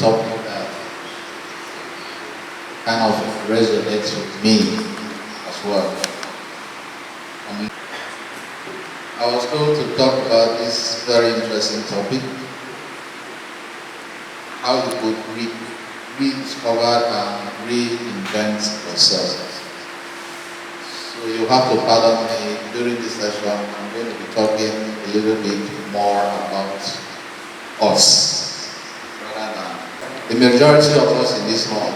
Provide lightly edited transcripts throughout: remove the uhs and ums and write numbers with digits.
topic that kind of resonates with me as well. I was told to talk about this very interesting topic, how you could rediscover and reinvent yourself. So you have to pardon me, during this session I'm going to be talking a little bit more about us, rather than the majority of us in this hall,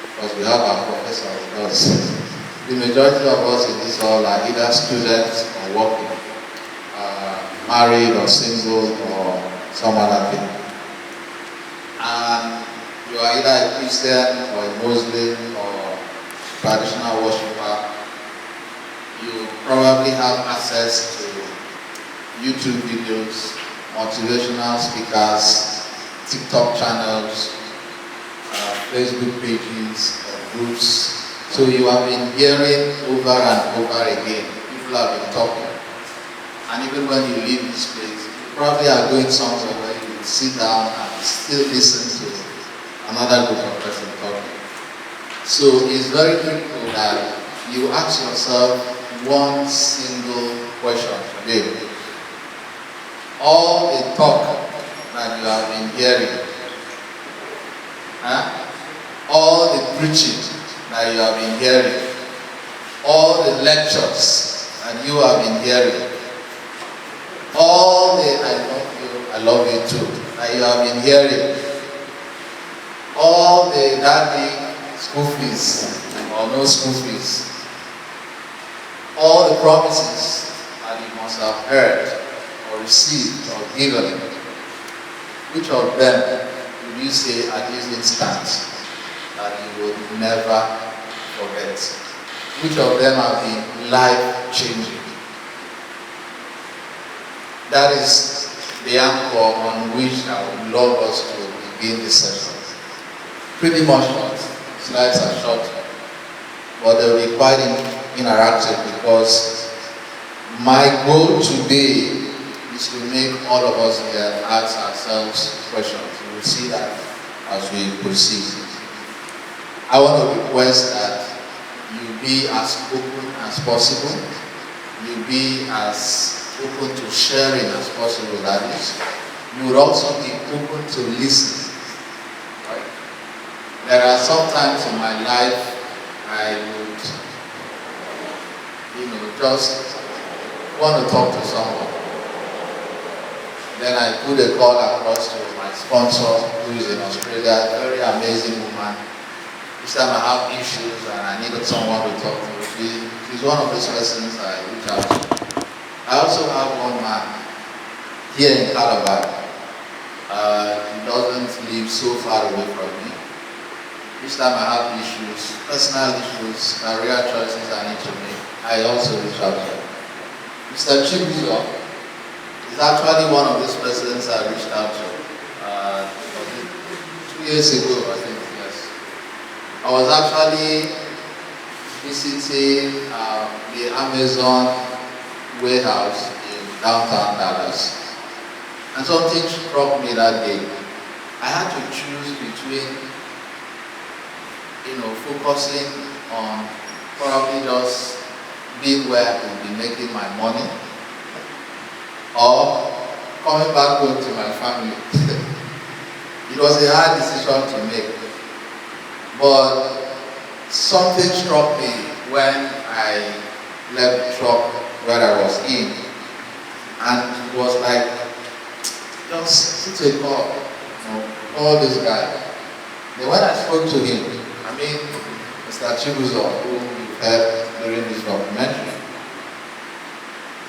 because we have our professor with us. The majority of us in this hall are either students or working, married or single or some other thing. And you are either a Christian or a Muslim or traditional worshiper. You probably have access to YouTube videos, motivational speakers, TikTok channels, Facebook pages, groups. So you have been hearing over and over again. People have been talking. And even when you leave this place, you probably are going somewhere where you will sit down and still listen to another group of person talking. So it's very critical that you ask yourself one single question today. All the talk that you have been hearing, all the preaching that you have been hearing, all the lectures that you have been hearing, all the I love you too that you have been hearing, all the daddy school fees or no school fees, all the promises that you must have heard or received or given, which of them would you say at this instant that you will never forget? Which of them have been life-changing? That is the anchor on which I would love us to begin this session. Pretty much short. Slides are short, but they'll be quite interactive because my goal today is to make all of us here ask ourselves questions. You will see that as we proceed. I want to request that you be as open as possible. You be as open to sharing as possible, that is. You would also be open to listening. Right? There are some times in my life I would, just want to talk to someone. Then I put a call across to my sponsor who is in Australia, a very amazing woman. Each time I have issues and I needed someone to talk to, she's one of those persons I reach out to. I also have one man here in Calabar. He doesn't live so far away from me. Each time I have issues, personal issues, career choices I need to make, I also reach out to him. Mr. Chibuzo is actually one of those persons I reached out to 2 years ago, I think, yes. I was actually visiting the Amazon warehouse in downtown Dallas, and something struck me that day. I had to choose between focusing on probably just being where I could be making my money or coming back home to my family. It was a hard decision to make, but something struck me when I left the truck where I was in, and it was like, just put a call, call this guy. Then when I spoke to him, Mr. Chibuzo, who you heard during this documentary,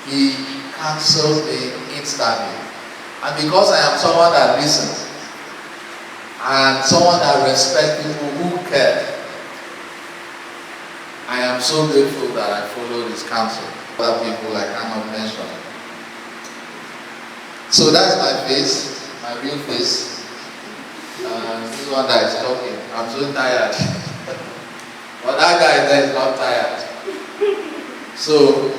he cancelled me instantly. And because I am someone that listens, and someone that respects people who care, I am so grateful that I followed his counsel. Other people I cannot mention. So that's my face, my real face. This one that is talking. I'm so tired. But that guy there is not tired. So,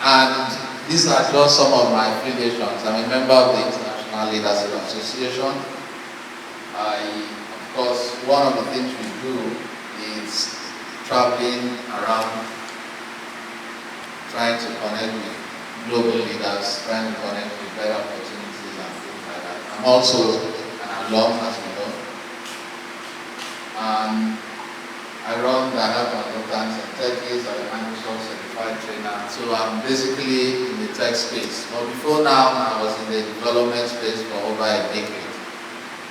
and these are just some of my affiliations. I'm a member of the International Leadership Association. Of course, one of the things we do is traveling around, trying to connect with global leaders, trying to connect with better opportunities and things like that. I'm also an alum, as you know, and I run the Help Consultants and Techies, I'm a Microsoft certified trainer, so I'm basically in the tech space. But before now, I was in the development space for over a decade.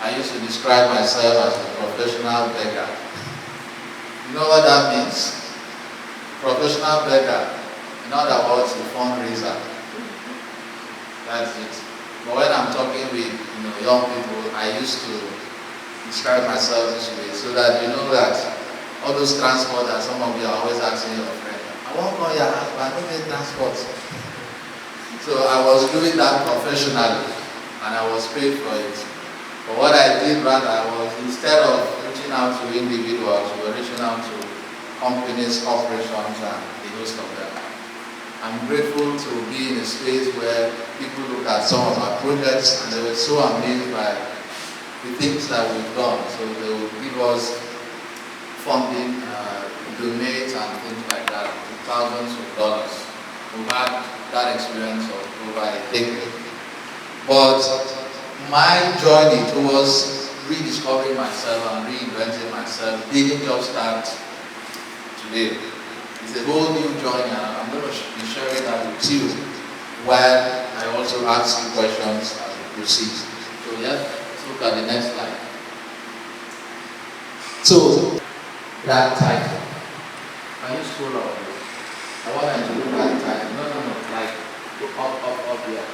I used to describe myself as a professional beggar. You know what that means? Professional beggar. In other words, a fundraiser. That's it. But when I'm talking with young people, I used to describe myself this way so that you know that all those transport that some of you are always asking your friend, I won't call your house, but I don't get transport. So I was doing that professionally and I was paid for it. But what I did rather was, instead of reaching out to individuals, we were reaching out to companies, corporations, and the host of them. I'm grateful to be in a space where people look at some of our projects and they were so amazed by the things that we've done. So they would give us funding, donate and things like that, thousands of dollars. We've had that experience of over a decade. But my journey towards rediscovering myself and reinventing myself didn't just start today. It's a whole new journey, and I'm going to be sharing that with you while I also ask you questions as we proceed. So yeah, let's look at the next slide. So that title. Can you scroll up? I want you to look at the title. No, like up here.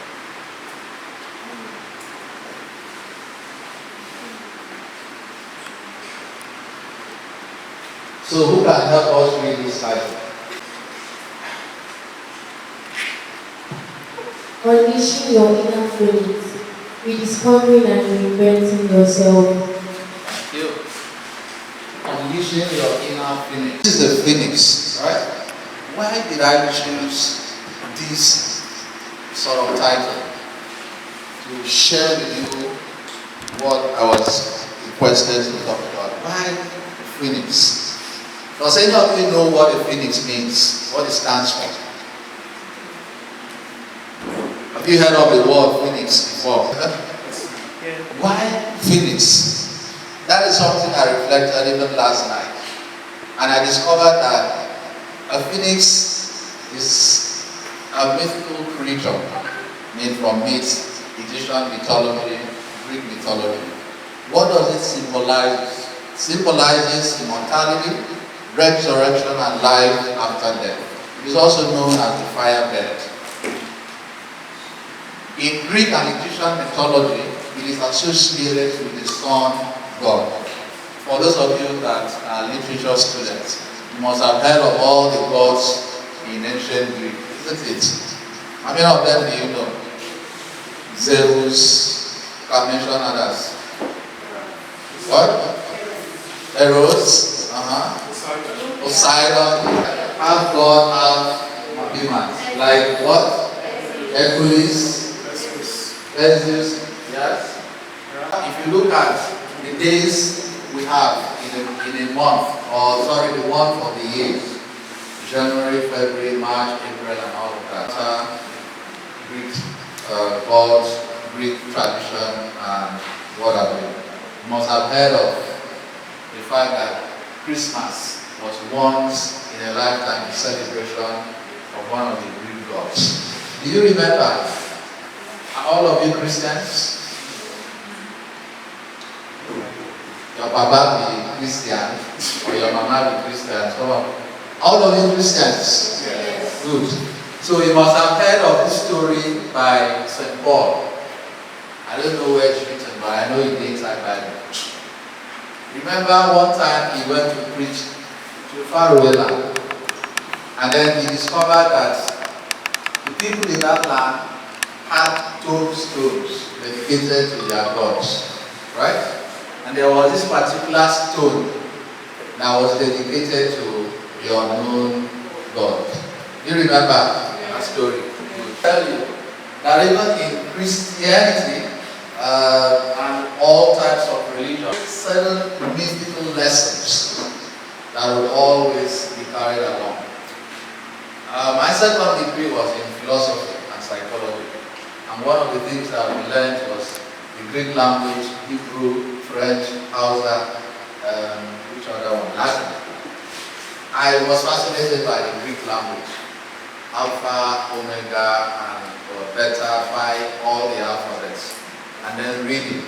So who can help us read this title? Unleashing your inner feelings, rediscovering and reinventing yourself. Thank you. Unleashing your inner phoenix. This is the phoenix, right? Why did I choose this sort of title? To share with you what I was requested to talk about. Why phoenix? Does any of you know what a phoenix means? What it stands for? Have you heard of the word phoenix before? Why phoenix? That is something I reflected even last night. And I discovered that a phoenix is a mythical creature made from myths, Egyptian mythology, Greek mythology. What does it symbolize? It symbolizes immortality, resurrection, and life after death. It is also known as the fire bird. In Greek and Egyptian mythology, it is associated with the sun god. For those of you that are literature students, you must have heard of all the gods in ancient Greek, isn't it? How many of them do you know? Zeus, can mention others. What? Eros, Poseidon, half god, half human. Like what? Hercules, Zeus, yes. If you look at the days we have in a month, or sorry, the month of the year, January, February, March, April, and all of that. Greek gods, Greek tradition, and what have you. You must have heard of the fact that Christmas was once in a lifetime celebration of one of the Greek gods. Do you remember? All of you Christians? Your papa be Christian, or your mama be Christian. So all of you Christians? Yes. Good. So you must have heard of this story by St. Paul. I don't know where it's written, but I know it is inside Bible. Remember one time he went to preach to faraway land, and then he discovered that the people in that land had tombstones dedicated to their gods, right? And there was this particular stone that was dedicated to the unknown God. Do you remember that story? I will tell you that even in Christianity, and all types of religion, certain mystical lessons that will always be carried along. My second degree was in philosophy and psychology, and one of the things that we learned was the Greek language, Hebrew, French, Hausa, which other one? Latin. I was fascinated by the Greek language, Alpha, Omega, and Beta, Phi, all the alphabets, and then reading,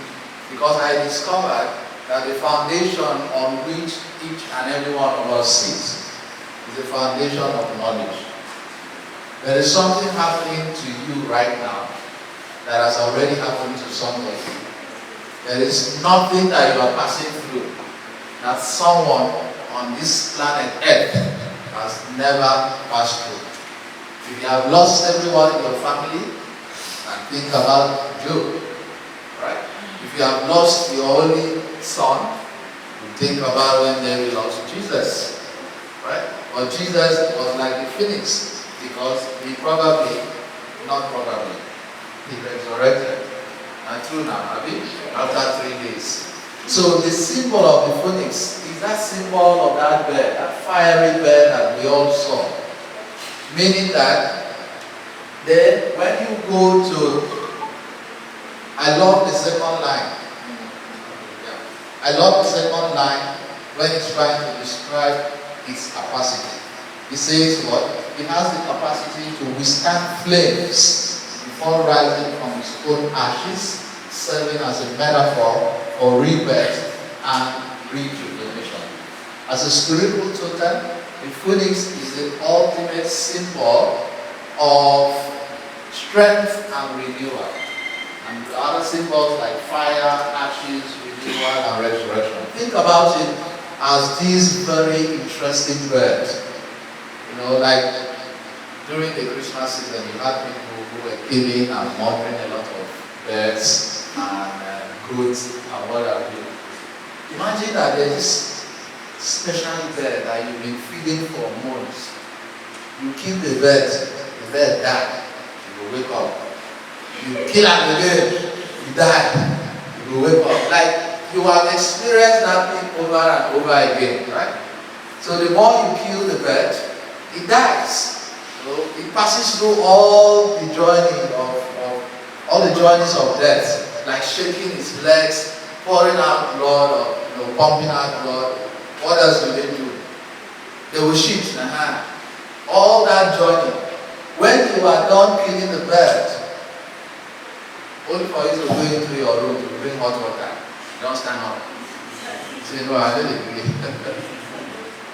because I discovered that the foundation on which each and every one of us sits is the foundation of knowledge. There is something happening to you right now that has already happened to somebody. There is nothing that you are passing through that someone on this planet Earth has never passed through. If you have lost everyone in your family, and think about Job, right? If you have lost your only son, you think about when Mary lost Jesus, right? But Jesus was like the phoenix, because he probably, not probably, he resurrected. And true now, after 3 days. So the symbol of the phoenix is that symbol of that bird, that fiery bird that we all saw. Meaning that then when you go to, I love the second line. I love the second line when it's trying to describe its capacity. It says what? It has the capacity to withstand flames before rising from its own ashes, serving as a metaphor for rebirth and rejuvenation. As a spiritual totem, the phoenix is the ultimate symbol of strength and renewal. And other symbols like fire, ashes, renewal, and resurrection. Think about it as these very interesting birds. You know, like during the Christmas season, you had people who were killing and murdering a lot of birds and goats and what have you. Imagine that there's this special bird that you've been feeding for months. You kill the bird died, you will wake up. You kill it again, you die, you will wake up. Like you have experienced that thing over and over again, right? So the more you kill the bird, it dies. So it passes through all the journeys of death, like shaking its legs, pouring out blood, or pumping out blood. What else do they do? They will shit. All that journey. When you are done killing the bird, only for you to go into your room to bring hot water. Don't stand up. Say, no, I don't agree.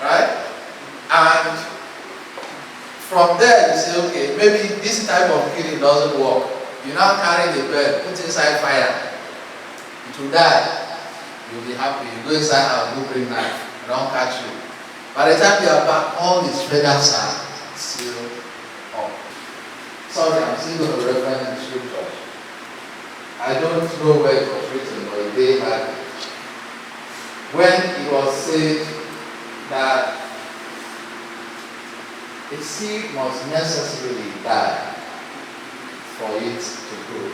Right? And from there, you say, okay, maybe this type of killing doesn't work. You now carry the bird, put inside fire. It will die. You'll be happy. You go inside and go bring knife. It don't catch you. By the time you are back, all these feathers are still up. Sorry, I'm still going to reference the scripture. I don't know where it was written, but they had it. When it was said that a seed must necessarily die for it to grow.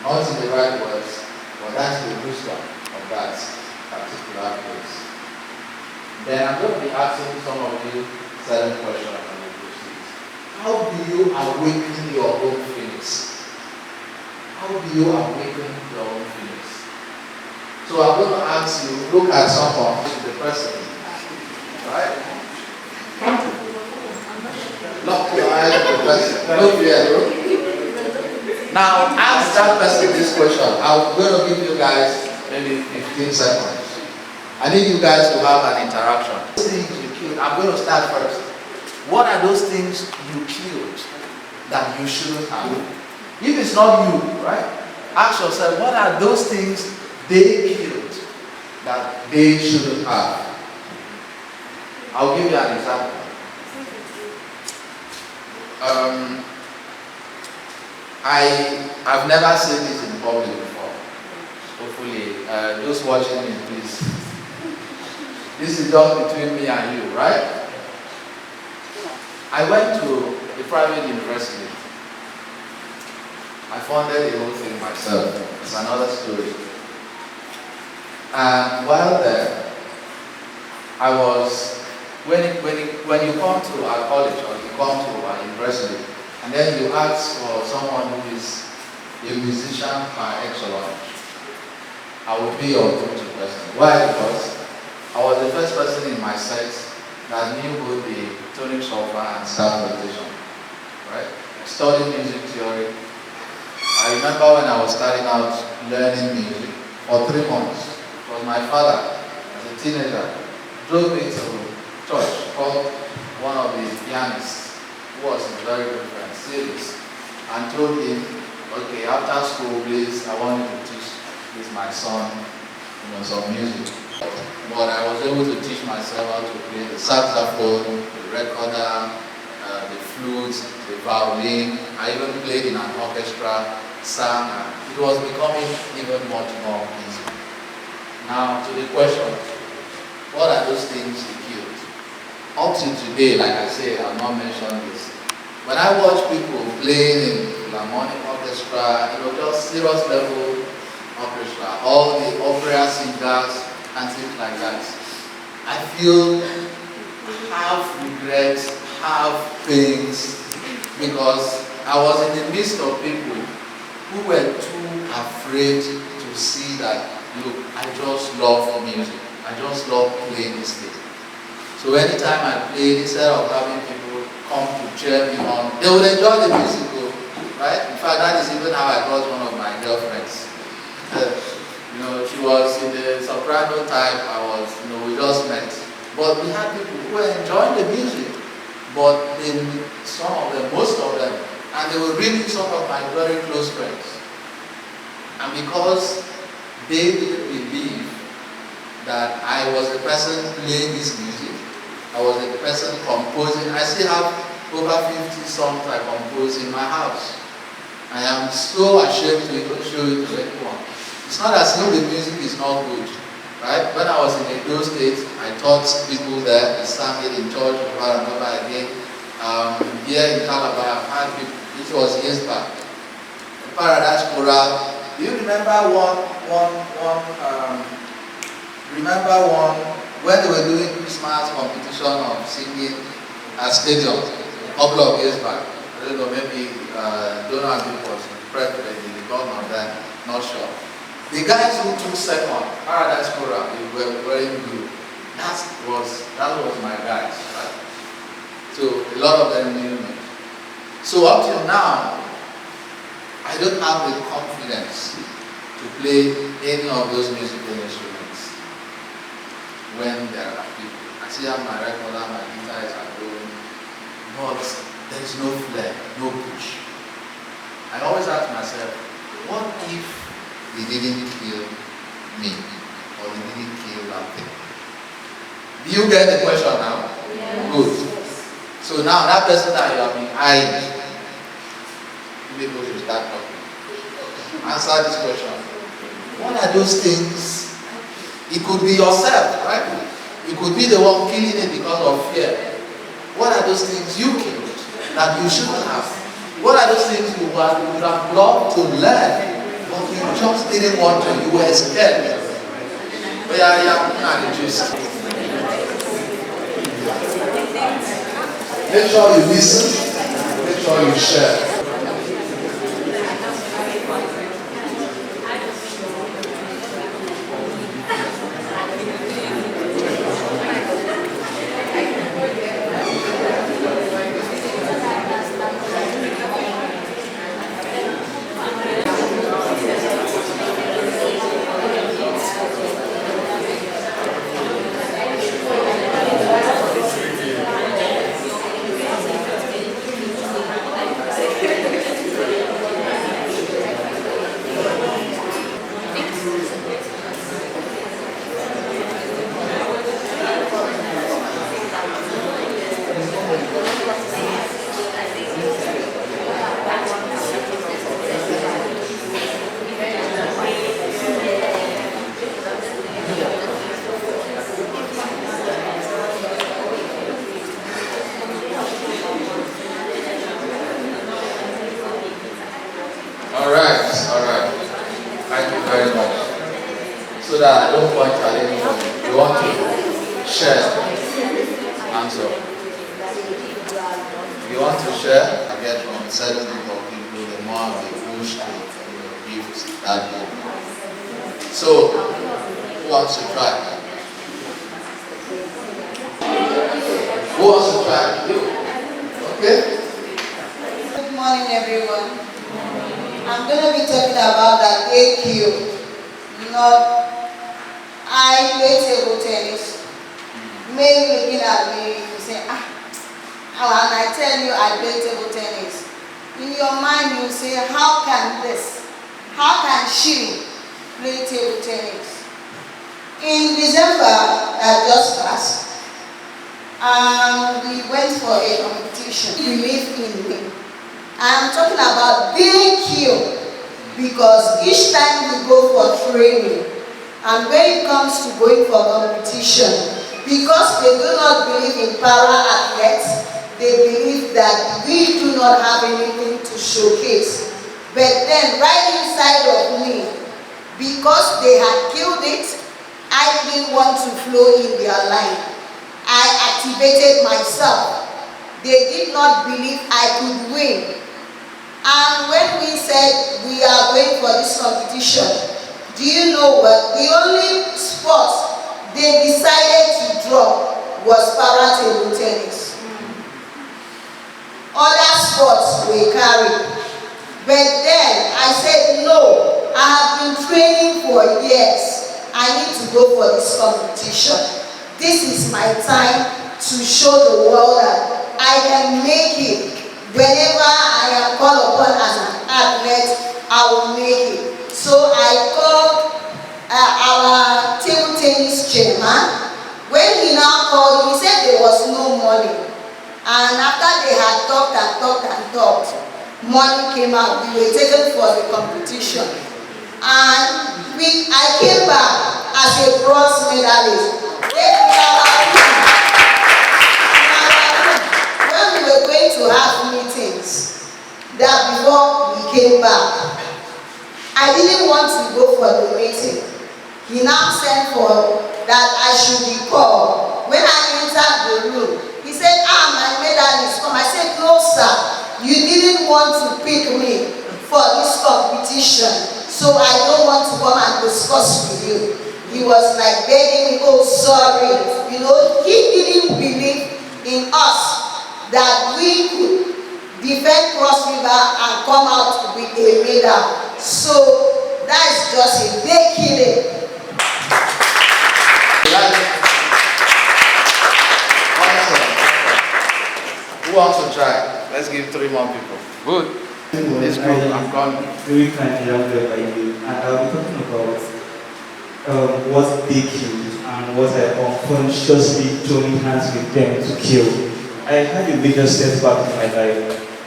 Not in the right words, but that's the wisdom of that particular place. Then I'm going to be asking some of you certain questions on the proceed. How do you awaken your own feelings? How do you awaken your own feelings? So I'm going to ask you, look at someone, the person, right? Lock your eyes at the person. Look here. Now ask that person this question. I'm going to give you guys maybe 15 seconds. I need you guys to have an interaction. Those things you killed, I'm going to start first. What are those things you killed that you shouldn't have? If it's not you, right? Ask yourself, what are those things they killed that they shouldn't have? I'll give you an example. I've never seen this in public before. Hopefully, those watching me, please. This is just between me and you, right? I went to a private university. I funded the whole thing myself. It's another story. And while there, I was, when you come to our college or you come to our university, and then you ask for someone who is a musician par excellence, I would be your go-to person. Why? Because I was the first person in my set that knew both the tonic solfa and staff notation. Right? I studied music theory. I remember when I was starting out learning music for 3 months. It was my father, as a teenager, drove me to church, called one of the pianists, who was a very good friend, Silas, and told him, okay, after school, please, I want you to teach this my son, some music. But I was able to teach myself how to play the saxophone, the recorder, the flute, the violin. I even played in an orchestra, sang, and it was becoming even much more easy. Now to the question, what are those things you killed? Up to today, like I say, I've not mentioned this. When I watch people playing in Philharmonic Orchestra, just serious level orchestra, all the opera singers and things like that, I feel half regret, half pains, because I was in the midst of people who were too afraid to see that, look, I just love music. I just love playing this thing. So anytime I played, instead of having people come to cheer me on, they would enjoy the music, right? In fact, that is even how I got one of my girlfriends. She was in the soprano type. We just met. But we had people who were enjoying the music, but some of them, most of them, and they were really some of my very close friends. And because they didn't believe that I was the person playing this music, I was the person composing. I still have over 50 songs I compose in my house. I am so ashamed to even show it to anyone. It's not as if the music is not good, right? When I was in Edo State, I taught people there. I sang it in church over and over again. Here in Calabar, I've had people. This was years back. The Paradise Choral. Do you remember when they were doing Christmas competition of singing at stadium a couple of years back? I don't know, maybe Donald was president, the governor then, not sure. The guys who took second, Paradise Choral, they were wearing blue. That was my guys, right? So a lot of them knew me. So up till now, I don't have the confidence to play any of those musical instruments when there are people. I still have my recorder, my guitar is at home, but there is no flair, no push. I always ask myself, what if they didn't kill me, or they didn't kill that thing? Do you get the question now? Yes. Good. So now that person that you have been eyeing, people should start talking. Answer this question. What are those things? It could be yourself, right? You could be the one killing it because of fear. What are those things you killed that you shouldn't have? What are those things you would have loved to learn, but you just didn't want to? You were scared. But yeah, just make sure you listen. Make sure you share. Hands up. If you want to share, I get from a certain group of people, the more they push to give that book. So, who wants to try? Who wants to try? You. Okay? Good morning, everyone. I'm going to be talking about that AQ. Not, I play table tennis. Maybe looking at me, you say, and I tell you I play table tennis. In your mind, you say, how can she play table tennis? In December, that just passed, we went for a competition. Believe in me. I'm talking about AQ because each time we go for training and when it comes to going for competition, because they do not believe in para athletes, they believe that we do not have anything to showcase. But then right inside of me, because they had killed it, I didn't want to flow in their line. I activated myself. They did not believe I could win. And when we said we are going for this competition, do you know what? The only sport they decided to drop was para table tennis. Other sports were carried. But then I said, no, I have been training for years. I need to go for this competition. This is my time to show the world that I can make it. Whenever I am called upon as an athlete, I will make it. So I called our table tennis chairman. When he now called, he said there was no money. And after they had talked, money came out. We were taken for the competition. And I came back as a bronze medalist. When we were going to have meetings, that before we came back, I didn't want to go for the meeting. He now sent for that I should be called. When I entered the room, he said, my medalist come. I said, no sir, you didn't want to pick me for this competition, so I don't want to come and discuss with you. He was like begging me, oh sorry. You know, he didn't believe in us that we could defend Cross River and come out with a medal. So that is just a big killing. Who wants to try? Let's give 3 more people. Good. This group, I'm gone. Very kindly by you. And I'll be talking about what they killed and what I unconsciously joined hands with them to kill. I had a major setback in my life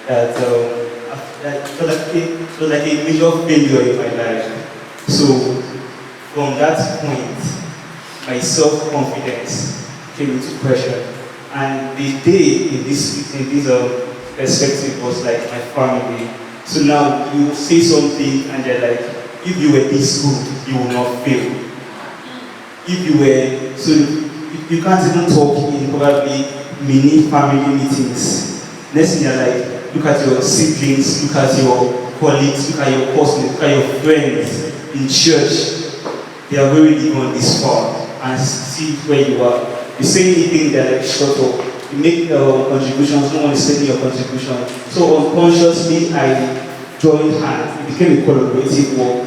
that it was like a major failure in my life. So from that point, my self-confidence came into question. And the day in this perspective was like my family. So now you say something and they're like, if you were this good, you will not fail. If you were, so you can't even talk in probably mini family meetings. Next thing you're like, look at your siblings, look at your colleagues, look at your classmates, look at your friends in church. They are already gone this far and see where you are. You say anything, they're like, shut up. You make contributions, no one is taking your contribution. So unconsciously, I joined hands. It became a collaborative work.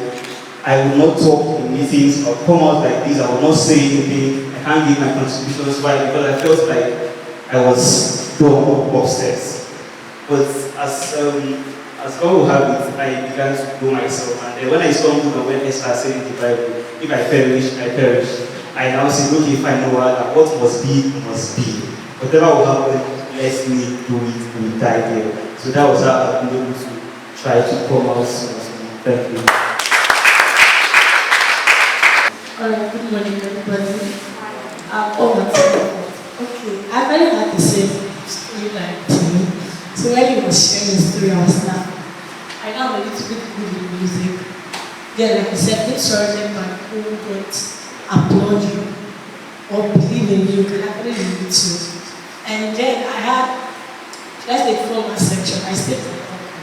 I will not talk in meetings or come out like this. I will not say anything. I can't give my contributions. Why? Because I felt like I was dumb upstairs. But as God will have it, I began to know myself. And then when I stumbled on when I started saying the Bible, if I perish, I perish. I now say, okay, if I know that what must be, must be. Whatever will happen, let me do it, we die there. So that was how I've been able to try to come out soon. Thank you. Good morning, everybody. Okay, I really had the same storyline to me. So when he was sharing his story, I was now, I know I'm a little bit good in music. Yeah, like you said, it's surrounded by people who don't applaud you or believe in you, can actually limit you. And then I had, let's say, former section. I stayed for the company.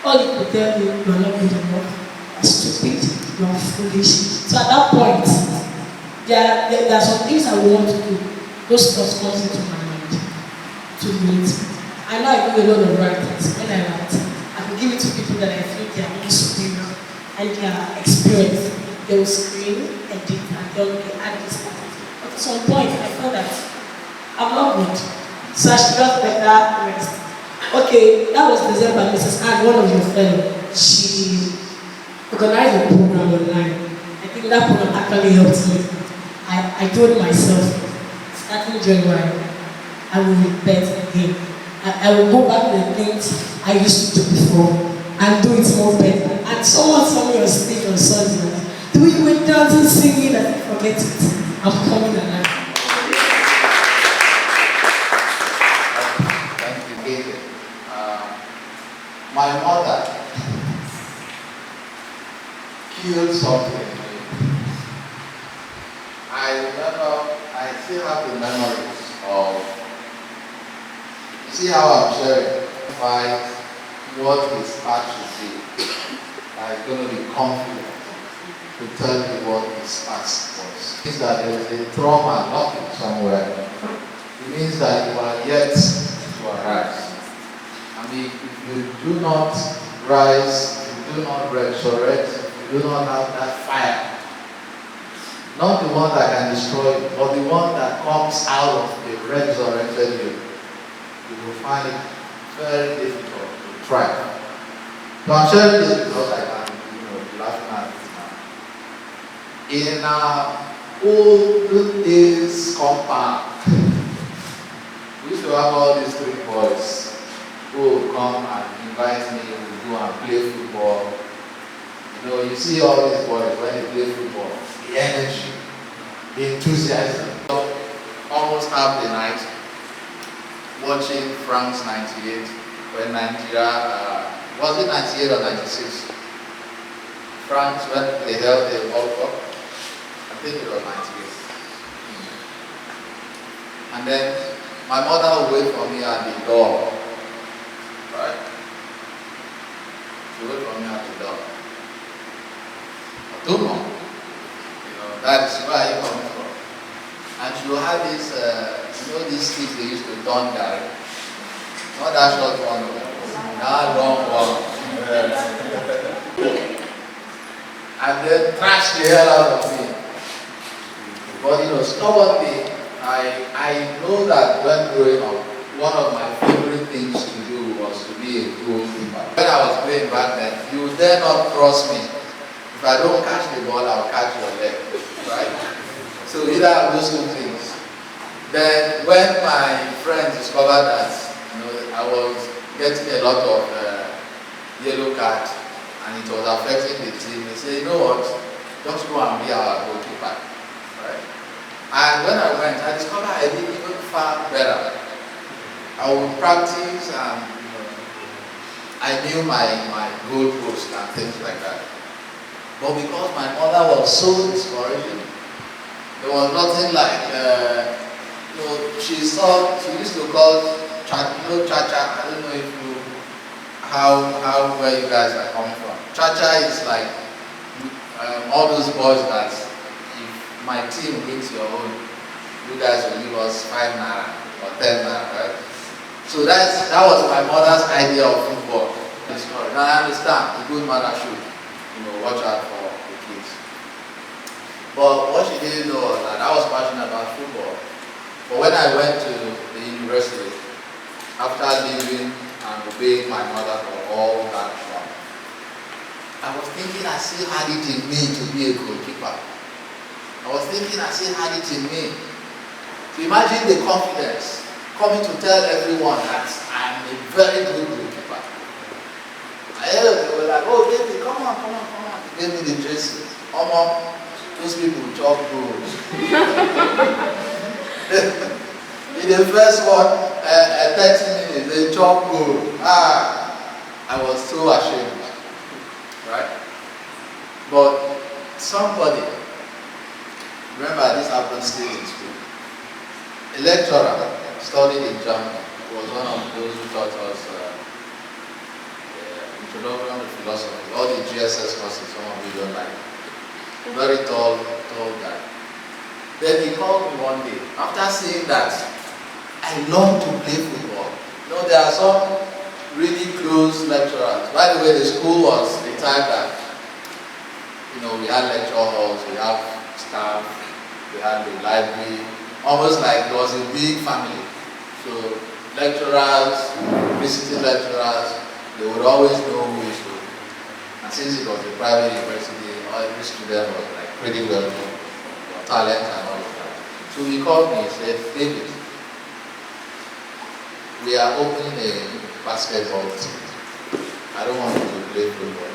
All he could tell me, you are not good enough, you are stupid, you are foolish. So at that point, there are some things I want to do. Those thoughts come into my mind to meet. I know I do a lot of writings. When I write, I can give it to people that I feel they are more superior and they are experienced. They will screen, edit, and they'll add this. But at some point, I felt that I'm not good. So I should just better rest. Okay, that was December. Mrs. Anne, one of your fellows, she organized a program online. I think that program actually helped me. I told myself, starting January, I will repent again. I will go back to the things I used to do before and do it more better. And someone saw me on stage on Sunday. The way you went dancing, singing, and I forget it. I'm coming alive. Thank you. My mother killed something. I remember, I still have the memories of, you see how I'm sharing, by what his heart should be. I'm going to be confident to tell you what his past was. It means that there is a trauma knocking somewhere. It means that you are yet to arise. I mean, if you do not rise, if you do not resurrect, if you do not have that fire, not the one that can destroy you, but the one that comes out of the resurrected you will find it very difficult to try. So I'm sharing this because I can, be laughing at it now. In our old days compound, we used to have all these three boys who would come and invite me to go and play football. You see all these boys when they play football, the energy, the enthusiasm. Almost half the night watching France 98 when Nigeria, was it 98 or 96? France, when they held the World Cup, I think it was 98. And then my mother would wait for me at the door, right? She would wait for me at the door. I don't know. That is where you come from. And she will have this, these sticks they used to turn Gary. Not that short one, that long one. And then trash the hell out of me. But stubbornly, I know that when growing up, one of my favorite things to do was to be a goalkeeper. When I was playing back then, you dare not cross me. If I don't catch the ball, I'll catch your leg, right? So either of those two things. Then when my friends discovered that I was getting a lot of yellow cards and it was affecting the team, they said, you know what, just go and be our goalkeeper, right? And when I went, I discovered I did even far better. I would practice and I knew my goal post and things like that. But because my mother was so discouraging, there was nothing like, she used to call cha-cha, I don't know if how where you guys are coming from. Cha-cha is like all those boys that if my team wins your own, you guys will give us 5 naira or 10 naira, right? So that was my mother's idea of football. Now I understand, a good mother should watch out for the kids. But what she didn't know was that I was passionate about football. But when I went to the university, after leaving and obeying my mother for all that long, I was thinking I still had it in me to be a goalkeeper. I was thinking I still had it in me. So imagine the confidence coming to tell everyone that I'm a very good goalkeeper. They were like, oh, David, come on. They gave me the dresses. Those people talk goals. In the first 30 minutes, they talk goal. I was so ashamed. Right? But somebody, remember this happened still in school. A lecturer studied in Germany. He was one of those who taught us introduction to philosophy, all the GSS courses, some of you don't like. Very tall guy. Then he called me one day, after seeing that I love to play football. You know, there are some really close lecturers. By the way, the school was the type that, you know, we had lecture halls, we have staff, we had the library, almost like it was a big family. So lecturers, visiting lecturers, they would always know who is who. And since it was a private university, every student was like pretty well known, talent and all of that. So he called me and said, David, we are opening a basketball team. I don't want you to play football.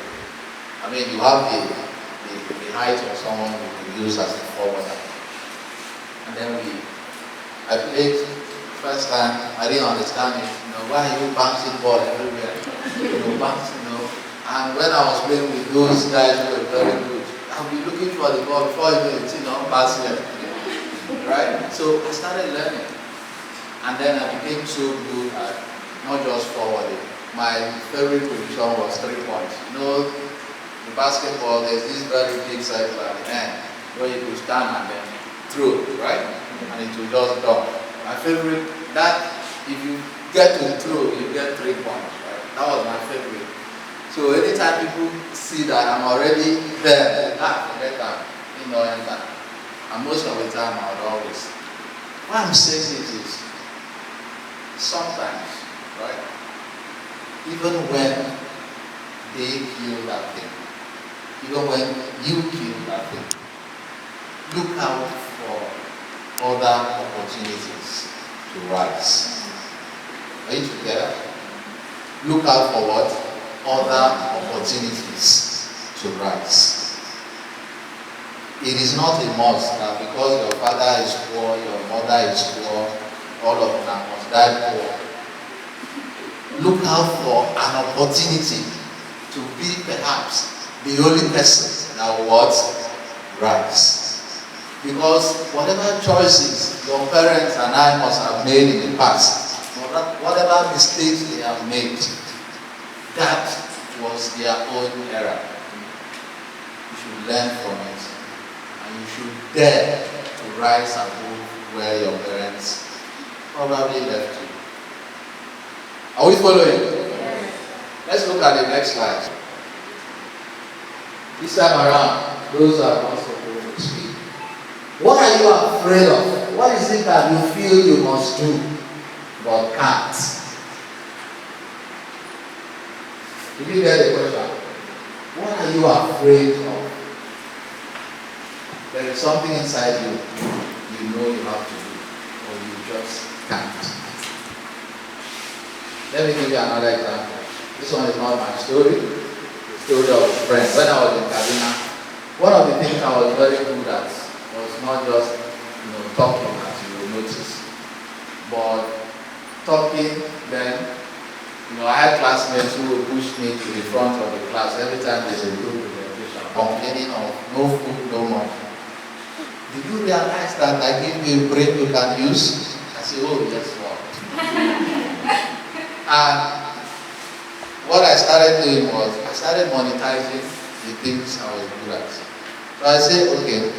I mean, you have the height of someone who could use as a forwarder. And then I played first time, I didn't understand it. You know, why are you bouncing ball everywhere? You know, bouncing, you know. And when I was playing with those guys who were very good, I'll be looking for the ball before you know it, you know, passing it. Right? So I started learning. And then I became so good at not just forwarding. My favorite position was 3 points. You know, the basketball, there's this very big circle at the end where you could stand and then throw, right? And it will just dunk. My favorite, that if you get to throw, you get 3 points, right? That was my favorite. So anytime people see that I'm already there, forget that, you know, enter. And most of the time I would always. Why I'm saying this is, sometimes, right? Even when they kill that thing, even when you kill that thing, look out for other opportunities to rise. Are you together? Look out for what? Other opportunities to rise. It is not a must that because your father is poor, your mother is poor, all of them must die poor. Look out for an opportunity to be perhaps the only person that will what? Rise. Because whatever choices your parents and I must have made in the past, whatever mistakes they have made, that was their own error. You should learn from it. And you should dare to rise above where your parents probably left you. Are we following? Yes. Let's look at the next slide. This time around, those are not supposed to speak. What are you afraid of? What is it that you feel you must do but can't? Did you get the question? What are you afraid of? There is something inside you you know you have to do, or you just can't. Let me give you another example. This one is not my story. The story of a friend. When I was in Kaduna, one of the things I was very good at was not just talking, as you will notice, but talking. Then I had classmates who would push me to the front of the class every time there's a group presentation, complaining of no food, no money. Did you realize that I give you a brain you can use? I said, oh, yes, Lord. And what I started doing was, I started monetizing the things I was good at. So I said, okay,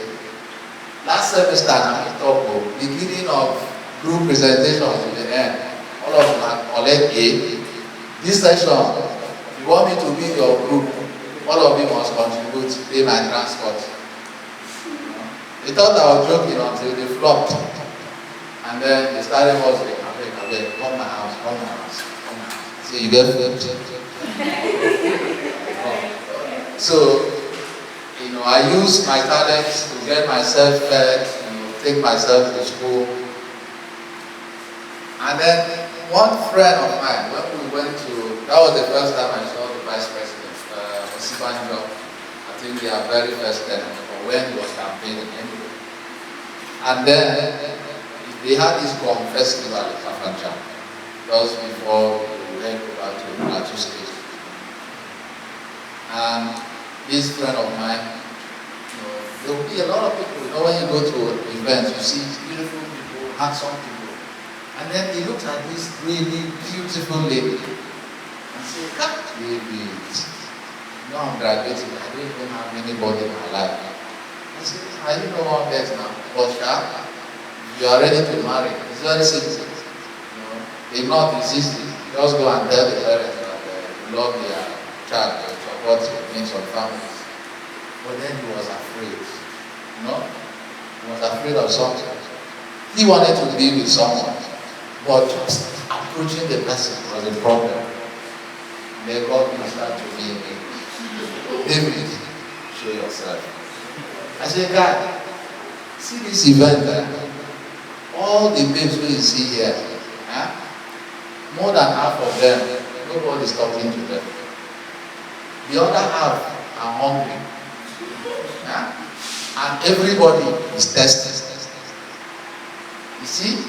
last semester, I'm in Togo, beginning of group presentation to the end, all of them collect A. This session, if you want me to be in your group, all of you must contribute, pay my transport. They thought I was joking until they flopped. And then they started hustling. Come my house. So you get food. So, I use my talents to get myself fed, take myself to school. And then one friend of mine, when we went to, that was the first time I saw the Vice President, Osibanjo. I think they are very first then, or when he was campaigning anyway. And then they had this gum festival in Kafancha, just before we went over to Plateau State. And this friend of mine, there will be a lot of people. When you go to events, you see beautiful people, handsome people. And then he looked at this really beautiful lady and said, "God, baby, you know I'm graduating, I don't even have anybody in my life." I said, "I don't know one best now, but Sha, you are ready to marry. It's very simple. You know, if not, it's easy. Just go and tell the parents that you love their child, you support the needs of families." But then he was afraid. You know, he was afraid of something. He wanted to be with someone, but just approaching the person was a problem. May God minister to me again. David, show yourself. I said, "God, see this event, all the babes we see here, more than half of them, nobody is talking to them. The other half are hungry. And everybody is thirsty. You see,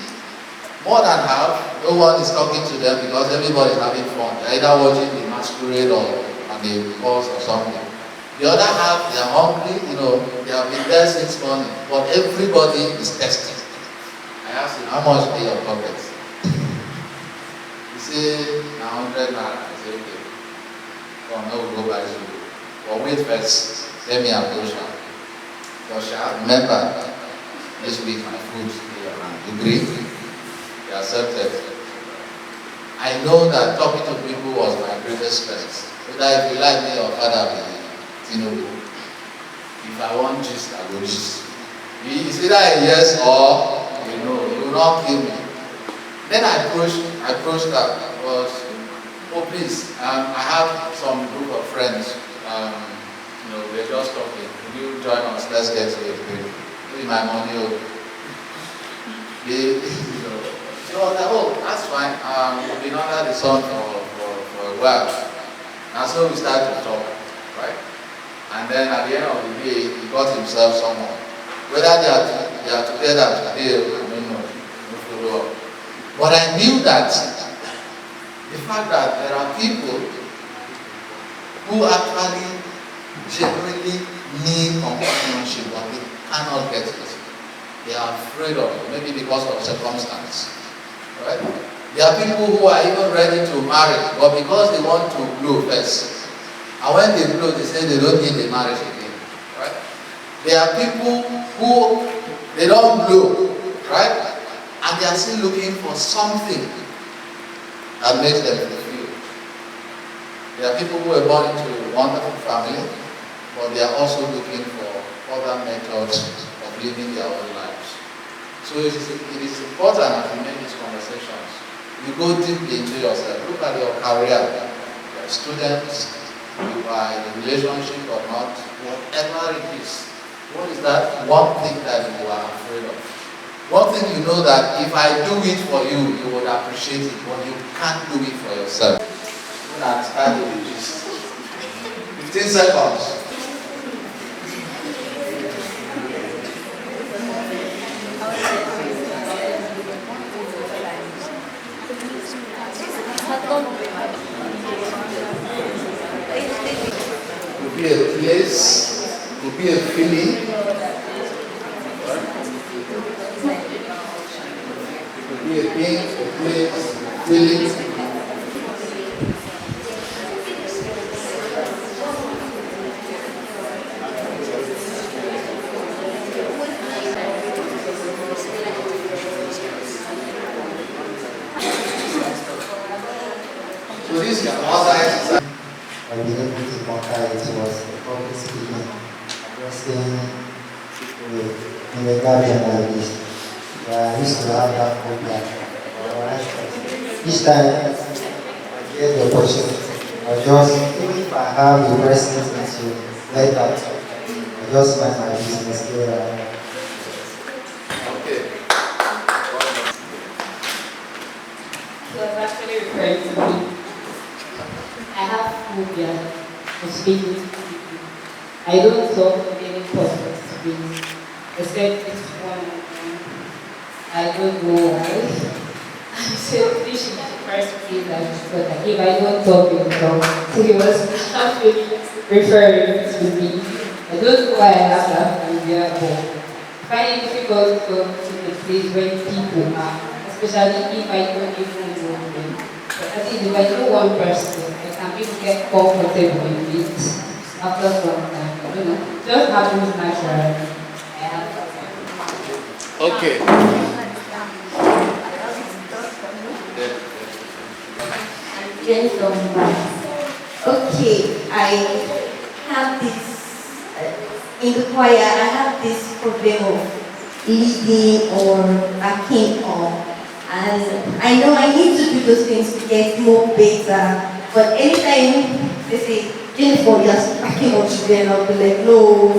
more than half, no one is talking to them because everybody is having fun. They're either watching the masquerade or on the course or something. The other half, they are hungry, you know, they have been there since morning, but everybody is thirsty. I asked him, "How much pay your pocket?" He said, "100 naira." I said, "Okay, come, now we'll go buy you. But wait first, let me approach her. Because remember, this week my food is around. You agree?" He accepted. I know that talking to people was my greatest strength. Whether if you like me or father, you know, if I want gist, I will gist. It's either a yes or you know, you will not kill me. Then I approached her. But oh please, I have some group of friends. You know, we're just talking. Will you join us? Let's get to a drink. Give me my money over. You know. So I was like, "Oh, that's fine. We've been under the sun for a while." And so we started to talk, right? And then at the end of the day, he got himself someone. Whether they are together today, I don't know. No follow up. But I knew that the fact that there are people who actually genuinely need companionship, but they cannot get it. They are afraid of it, maybe because of circumstance. Right? There are people who are even ready to marry, but because they want to blow first. And when they blow, they say they don't need the marriage again. Right? There are people who they don't blow, right? And they are still looking for something that makes them fulfilled. There are people who are born into a wonderful family, but they are also looking for other methods of living their own lives. So it is important as we make these conversations, you go deeply into yourself. Look at your career, your students, you are in a relationship or not, whatever it is. What is that one thing that you are afraid of? One thing you know that if I do it for you, you would appreciate it, but you can't do it for yourself. You can start with this. 15 seconds. Could be a place, could be a feeling. It could be a thing, a place, a feeling. So this is another exercise. I began to conquer it was public speaking, addressing people in the garden like this. I used to have that phobia. Alright. Each time I get the opportunity, I just, even if I have the presence to let that, I just mind my business there. Okay. So I'm actually referring to me. I have phobia of speaking to people. I don't talk to any person to speak, except this one. I don't know why. I said this is the first place I was taught that if I don't talk, you talk. So he was actually referring to me. I don't know why I have that phobia, but I find it difficult to go to the place where people are, especially if I don't even know them. But at least if I know one person, I can even get comfortable with it after some time. You know, just happens naturally. I have Okay. Gentlemen. Okay, I have this, in the choir, I have this problem of leading or backing up. And I know I need to do those things to get more better. But anytime they say, Jennifer, you're backing up today, and I'll be like, no,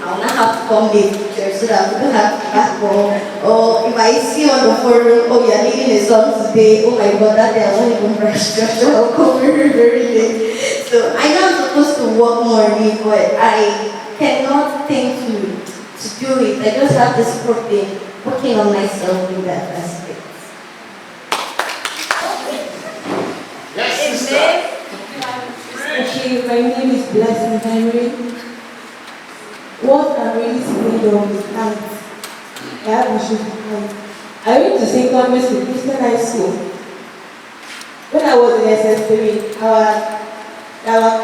I will not have to come late to church so that we don't have to back up. Or if I see on the forum, oh, you're leading a song today, oh my God, that day I won't even brush church, I'll come very, very late. So I know I'm supposed to work more on it, but I cannot think to do it. I just have this problem working on myself in that aspect. Yes, sister. Okay, my name is Blessing Henry. What I'm really scared of is height. I have issues with height. I went to St. Thomas with Christian High School. When I was in SS3, our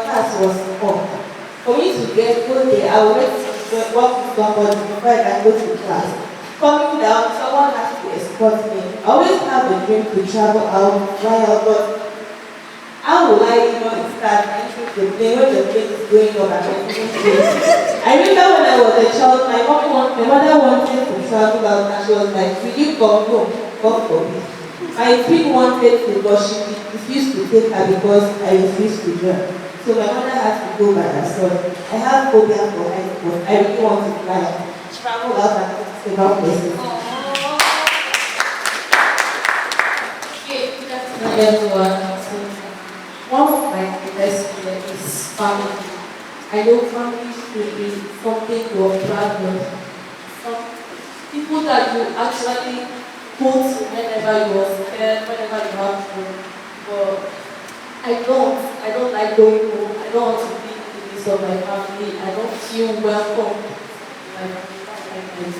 class was up. For me to go there, I would walk to somebody before I can go to class. Coming down, someone has to escort me. I always have a dream to travel out, fly out, but how will I even start entering the plane when the plane is going up and I remember when I was a child, my mother wanted to travel out and she was like, will you come home? Come for me. My twin wanted to, but she refused to take her because I refused to join. So my mother had to go by herself. I have phobia for heights, but I really want to fly out, travel out and see about places. Everyone. One of my best fears is family. I know family should be something you're proud of. Some people that you actually put whenever you are scared, whenever you have to. But I don't like going home. I don't want to be in the midst of my family. I don't feel welcome in my family.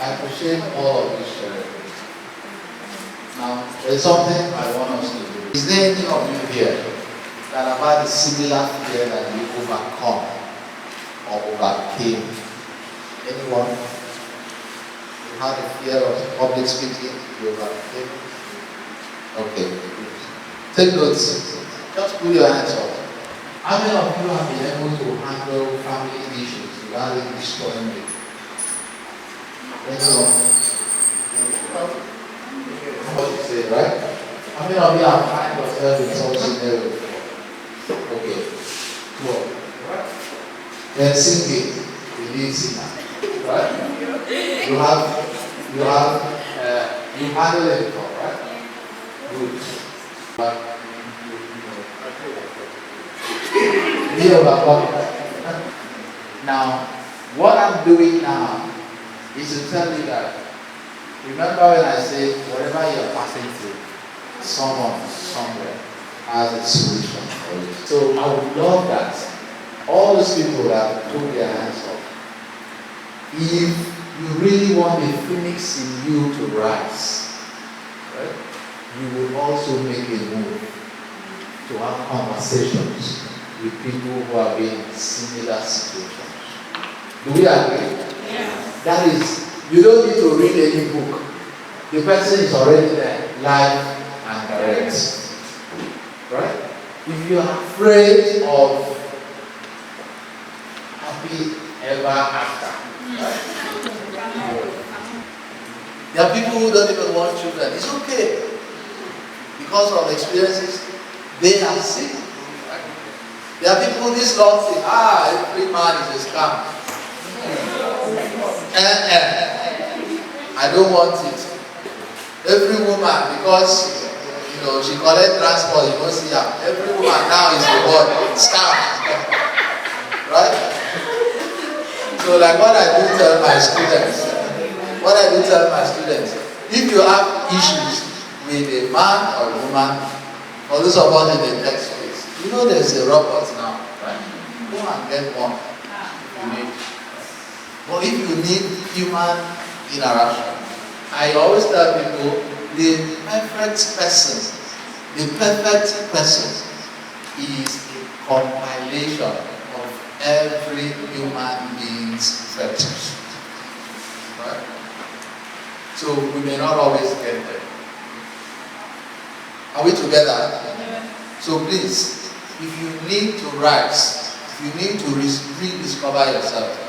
I appreciate all of you sharing. Now, there's something I want us to do. Is there any of you here that have had a similar fear that you overcome or overcame? Anyone? You had a fear of public speaking, you overcame? Okay. Take notes. Just put your hands up. How many of you have been able to handle family issues without it destroying you? Anyone? What you say, right? How many of you have found yourself in some scenario before? Okay. Cool. Right? Then singing, the lead singer. Right? You handle it before, right? Good. Be overcome. Now, what I'm doing now is to tell you that, remember when I said whatever you're passing through, someone somewhere has a solution for it. So I would love that all those people that put their hands up, if you really want the phoenix in you to rise, right, you will also make a move to have conversations with people who are in similar situations. Do we agree? Yeah. That is, you don't need to read any book. The person is already there, live and direct. Right? If you are afraid of happy ever after, right? There are people who don't even want children. It's okay. Because of experiences, they are sick. Right? There are people who this Lord say, every man is a scam. I don't want it. Every woman, because she collect transport, you don't see her. Every woman now is the word scam. Right? So like what I do tell my students, if you have issues with a man or a woman, or those of us in the tech space, there's a robot now, right? Go and get one. You need. But if you need human interaction, I always tell people the perfect person is a compilation of every human being's virtues. Right? So we may not always get there. Are we together? So please, if you need to rise, if you need to rediscover yourself,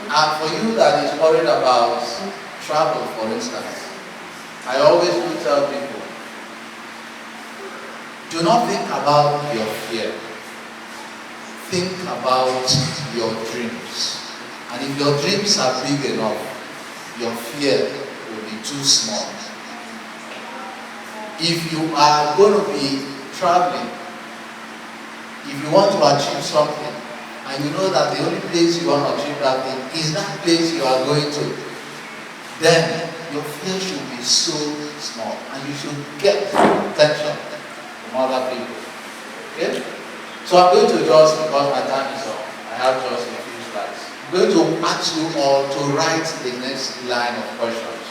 and for you that is worried about travel, for instance, I always do tell people, do not think about your fear. Think about your dreams. And if your dreams are big enough, your fear will be too small. If you are going to be traveling, if you want to achieve something, and you know that the only place you want to achieve that thing is that place you are going to, then your fear should be so small, and you should get attention from other people. Okay? So I'm going to just, because my time is up, I have just a few slides. I'm going to ask you all to write the next line of questions.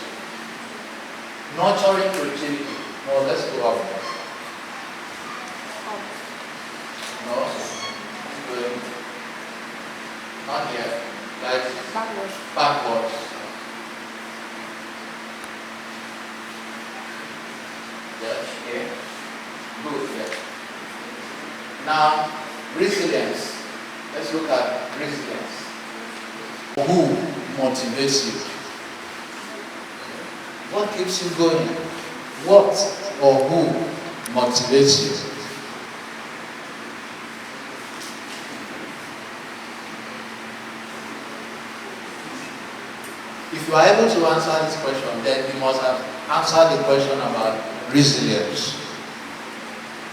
Nurturing creativity. No, let's go up. No? Good. Not here. Like backwards. Yes, okay. Good, yes. Now, resilience. Let's look at resilience. Who motivates you? What keeps you going? What or who motivates you? If you are able to answer this question, then you must have answered the question about resilience.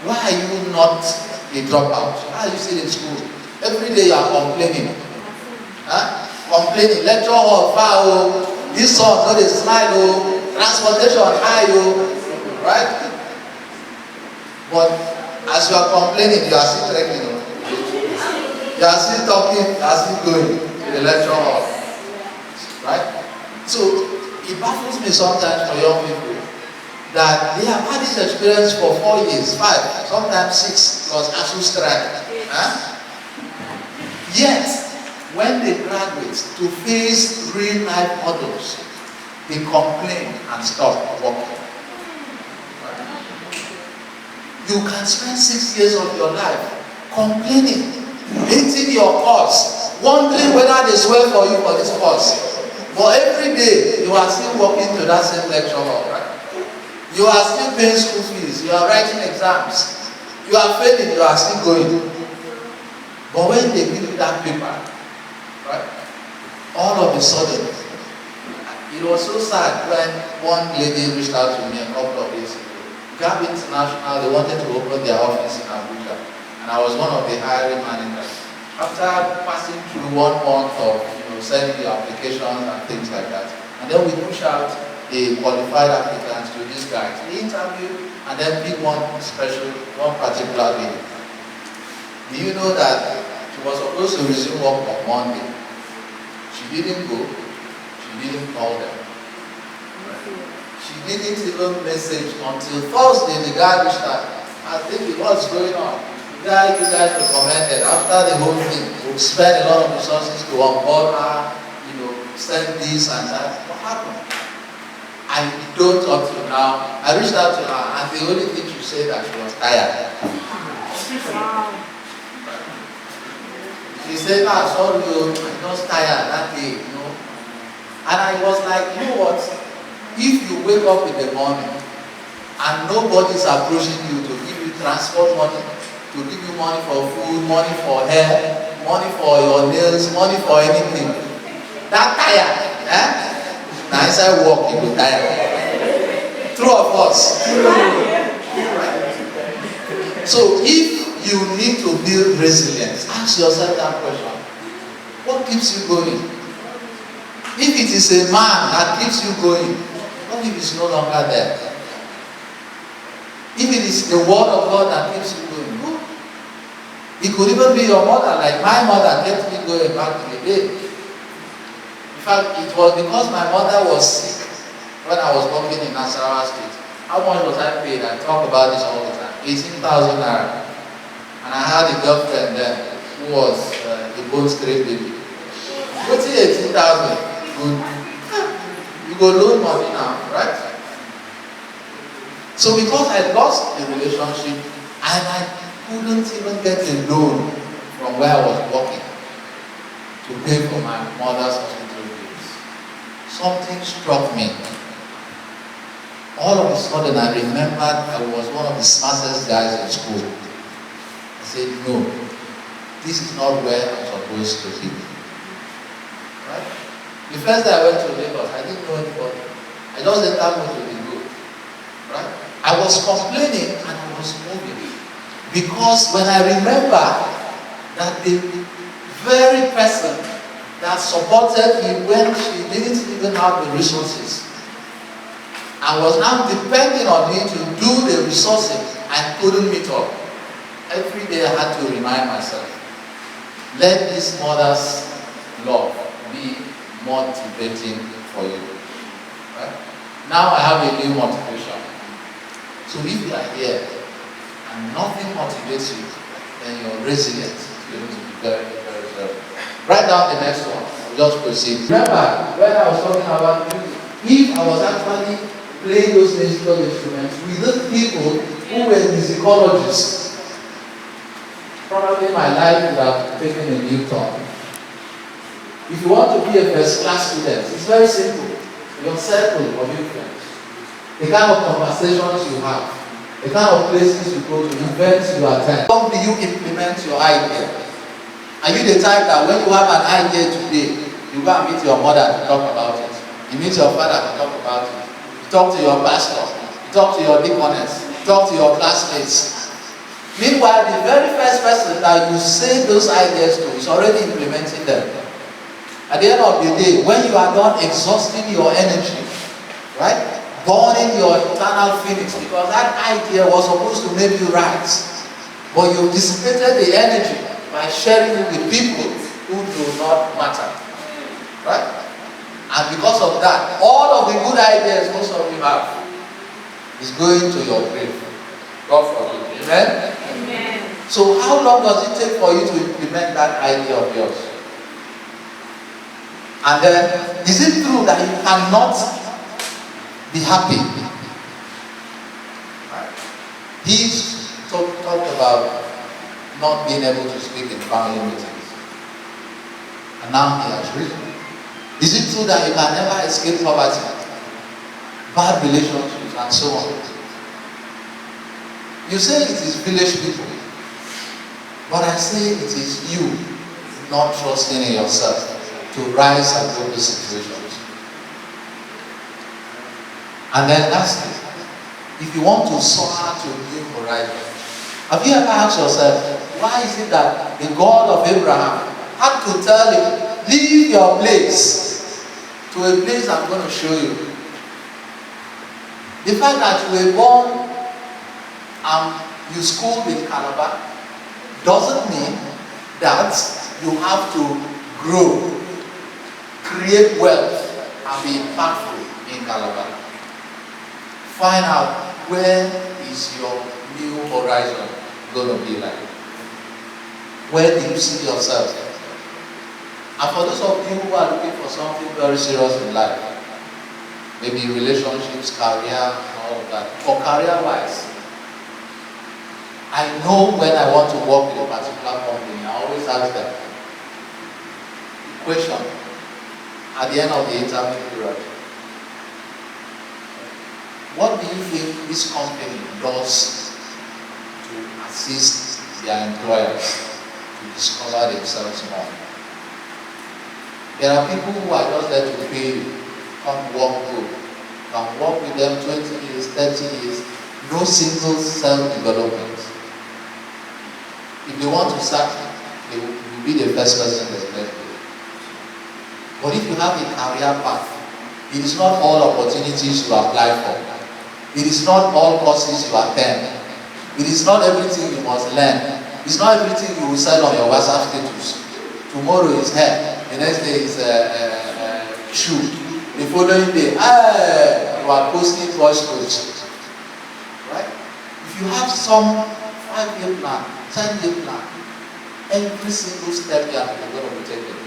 Why are you not a dropout? Why are you still in school? Every day you are complaining. Huh? Complaining. Lecture hall far, oh. This song, no, they smile, oh. Transportation high, oh. Right? But as you are complaining, you are still trekking, oh. You are still talking, you are still going to the lecture hall. Right? So it baffles me sometimes for young people that they have had this experience for 4 years, 5, sometimes 6, plus ASU strike. Huh? Yet, when they graduate to face real life models, they complain and stop working. You can spend 6 years of your life complaining, hating your course, wondering whether they swear for you for this course. But every day, you are still walking to that same lecture hall, right? You are still paying school fees, you are writing exams, you are failing, you are still going. But when they give you that paper, right, all of a sudden, it was so sad when one lady reached out to me a couple of days ago. Gap International, they wanted to open their office in Abuja, and I was one of the hiring managers. After passing through 1 month of sending the applications and things like that, and then we push out the qualified applicants to these guys. They interview and then pick one particular day. Do you know that she was supposed to resume work on Monday? She didn't go. She didn't call them. She didn't even message until Thursday. The guy reached out. I think what's going on? The guy you guys recommended after the whole thing. We spent a lot of resources to onboard her, send this and that. What happened? I don't up to now. I reached out to her, and the only thing she said that she was tired. Wow. She said, sorry, I was tired that day, And I was like, you know what? If you wake up in the morning and nobody's approaching you to give you transport money, to give you money for food, money for hair, money for your nails, money for anything, that tired, eh? Now inside work, you go tired. True of us. So if you need to build resilience, ask yourself that question. What keeps you going? If it is a man that keeps you going, what if it's no longer there? If it is the word of God that keeps you going, good. It could even be your mother, like my mother kept me going back in the day. In fact, it was because my mother was sick when I was working in Nasarawa State. How much was I paid? I talk about this all the time. 18,000 naira. And I had a girlfriend then who was a bone straight baby. What's 18,000? Good. You go loan money now, right? So because I lost the relationship and I couldn't even get a loan from where I was working to pay for my mother's hospital bills, something struck me. All of a sudden I remembered I was one of the smartest guys in school. I said, no, this is not where I'm supposed to be. Right? The first day I went to Lagos, I didn't know anybody. I just entered to the good. Right? I was complaining and I was moving. Because when I remember that the very person that supported me when she didn't even have the resources, I was now depending on me to do the resourcing and couldn't meet up. Every day I had to remind myself, let this mother's love be motivating for you. Right? Now I have a new motivation. So if you are here and nothing motivates you, then your resilience is going to be very, very, very. Write down the next one. I'll just proceed. Remember when I was talking about music, if I was actually playing those musical instruments with those people who were musicologists, probably my life would have taken a new turn. If you want to be a first-class student, it's very simple. Your circle of influence, the kind of conversations you have, the kind of places you go to, events you attend. How do you implement your idea? Are you the type that when you have an idea today, you go and meet your mother to talk about it? You meet your father to talk about it? You talk to your pastor? You talk to your deaconess? You talk to your classmates? Meanwhile, the very first person that you say those ideas to is already implementing them. At the end of the day, when you are done exhausting your energy, right, burning your internal feelings, because that idea was supposed to make you rise, but you dissipated the energy by sharing it with people who do not matter, right? And because of that, all of the good ideas most of you have is going to your grave. God forbid. Amen? Amen. So how long does it take for you to implement that idea of yours? And then, is it true that you cannot be happy? Right? He's talked about not being able to speak in family meetings. And now he has risen. Is it true that you can never escape poverty, bad relationships, and so on? You say it is village people, but I say it is you not trusting in yourself to rise above the situations. And then lastly, if you want to soar to a new horizon, have you ever asked yourself, why is it that the God of Abraham had to tell him, leave your place to a place I'm going to show you? The fact that you were born and you schooled in Calabar doesn't mean that you have to grow, create wealth, and be impactful in Calabar. Find out where is your new horizon going to be like. Where do you see yourself? And for those of you who are looking for something very serious in life, maybe relationships, career, and all of that, for career-wise, I know when I want to work with a particular company, I always ask them the question at the end of the interview period. What do you think this company does to assist their employers to discover themselves more? There are people who are just there to pay you, come work good, come work with them 20 years, 30 years, no single self-development. If they want to sack you, they will be the first person they let go. But if you have a career path, it is not all opportunities you apply for. It is not all courses you attend. It is not everything you must learn. It's not everything you will sell on your WhatsApp status. Tomorrow is hair, the next day is shoe. The following day, you are posting voice notes. Right? If you have some 5-year plan, 10-year plan, every single step you are going to be taking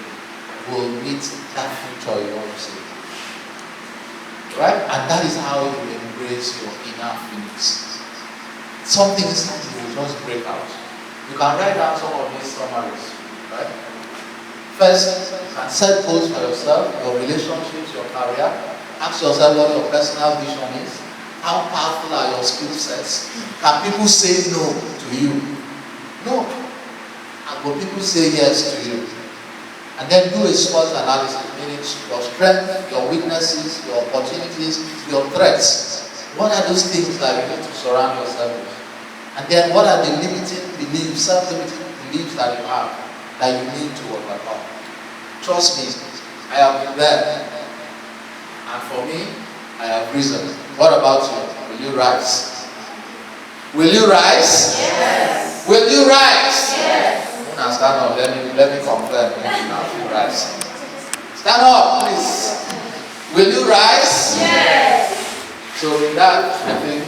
will meet that future you want to see. Right? And that is how you embrace your inner feelings. Something inside you will just break out. You can write down some of these summaries. Right? First, you can set goals for yourself, your relationships, your career. Ask yourself what your personal vision is. How powerful are your skill sets? Can people say no to you? No. And will people say yes to you? And then do a SWOT analysis, meaning your strengths, your weaknesses, your opportunities, your threats. What are those things that you need to surround yourself with? And then what are the limiting beliefs, self-limiting beliefs that you have that you need to overcome? Trust me, I have been there. And for me, I have risen. What about you? Will you rise? Will you rise? Yes. Will you rise? Yes. Now stand up, let me confirm. Now you rise. Stand up, please. Will you rise? Yes. So with that, I think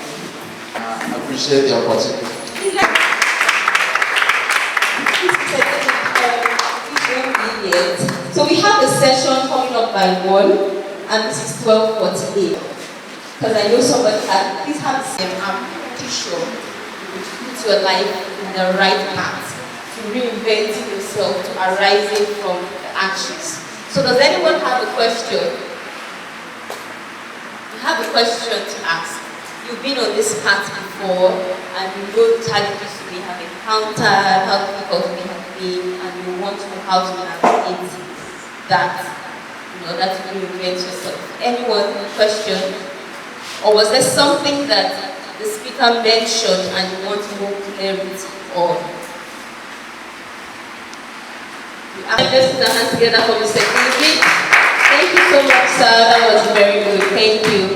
I appreciate the opportunity. So we have a session coming up by 1, and this is 12:48. Because I know somebody had, please have the same. I'm pretty sure you will put your life in the right path, to reinventing yourself, to arising from the ashes. So does anyone have a question? You have a question to ask. You've been on this path before, and you know the challenges you may have encountered, how difficult it may have been, and you want to know how to navigate that in order to reinvent yourself. Anyone question? Or was there something that the speaker mentioned and you want more clarity on? Let's put our hands together for the security. Thank you so much, sir. That was very good. Thank you.